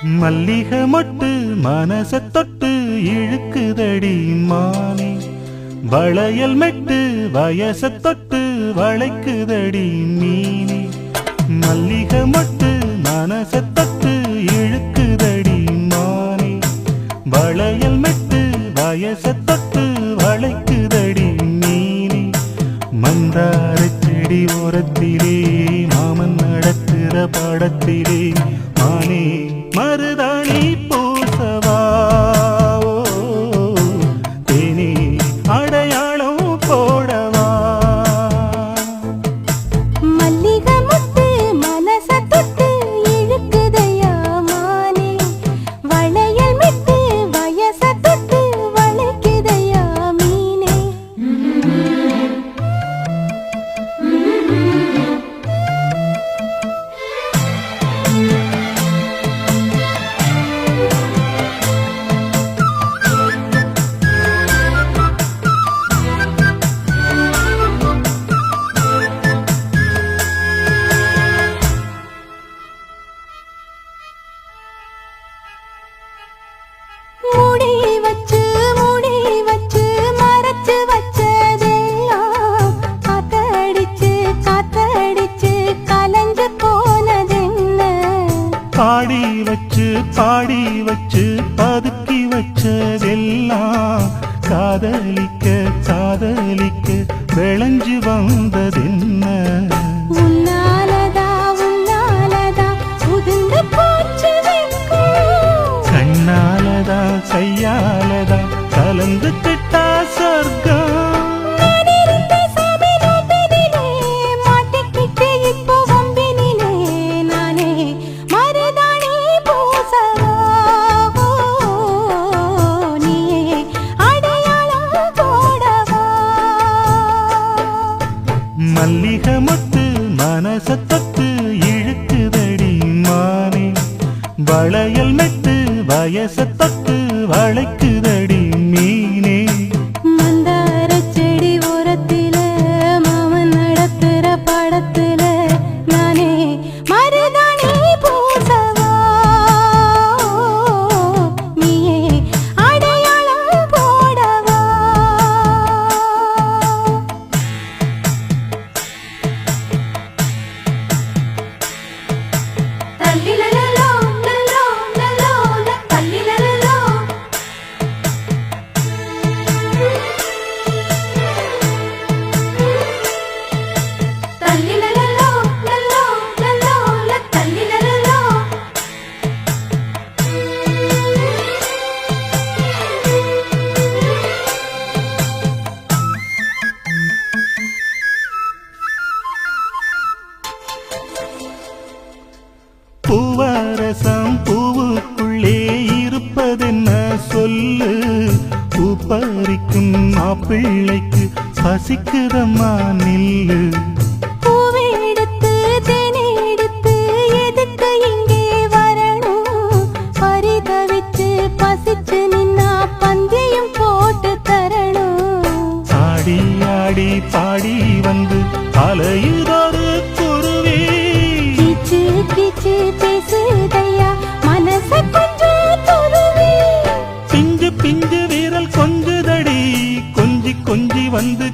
மல்லிகை மொட்டு மனச தொட்டு இழுக்குதடி மானே, வளையல் மெட்டு வயச தொட்டு வளைக்குதடி மீனே. மல்லிகை மொட்டு மனச தொட்டு இழுக்குதடி மானே, வளையல் மெட்டு வயச தொட்டு வளைக்குதடி மீனே. மந்தார செடி ஓரத்திலே மாமன் நடத்துற படத்திலே மானே மருதாணி பூசவா, தேனி அடையாளம் போடவா. மல்லிகை முத்து மனச தொட்டு இழுக்குதையா மானே, வளையல் மெட்டு வயச தொட்டு வளைக்குதையா மீனே. மூடி வச்சு மறைச்சு வச்சதெல்லாம் காத்தடிச்சு கலஞ்சு போனதென்ன. பாடி வச்சு பதுக்கி வச்சதெல்லாம் காதலிக்க விளைஞ்சு வந்ததென்ன. உன்னாலதா உதிர்ந்து போச்சு வெட்கம், கண்ணாலதா கையாலதா கலந்து கிட்டா சொர்க்கம். நான் இருந்த சமீபத்திலே மாட்டிக்கிட்டு இப்போ வம்பினிலே நானே மருதாணி பூசவா, நீயே அடையாளம் போடவா. மல்லிகை மொட்டு மனச தொட்டு இழுக்குதடி மானே, வளையல் மெட்டு வயச தொட்டு வளைக்குதடி மீனே. மந்தார செடி ஓரத்தில மாமன் நடத்துற படத்துல நானே மருதாணி பூசவா, நீயே அடையாளம் போடவா. தல்லிலலலோ லலோ லலோ தல்லிலலலோ. தல்லிலலலோ லலோ லலோ தல்லிலலலோ. பூவரசம் பூவுக்குள்ளே இருப்பதென்ன சொல்லு, பூ பறிக்கும் மாப்பிள்ளைக்கு பசிக்குதம்மா நில்லு. பூவெடுத்து தேனெடுத்து எதுக்கு இங்கே வரணும், பரிதவிச்சு பசிச்சு நின்னா பந்தியும் போட்டு தரணும். ஆடி ஆடி பாடி வந்து அலையுதொரு குருவி, கீச்சு பேசுதையா மனச கொஞ்சம் துருவி. பிஞ்சு வீரல் கொஞ்சுதடி கொஞ்சி வந்து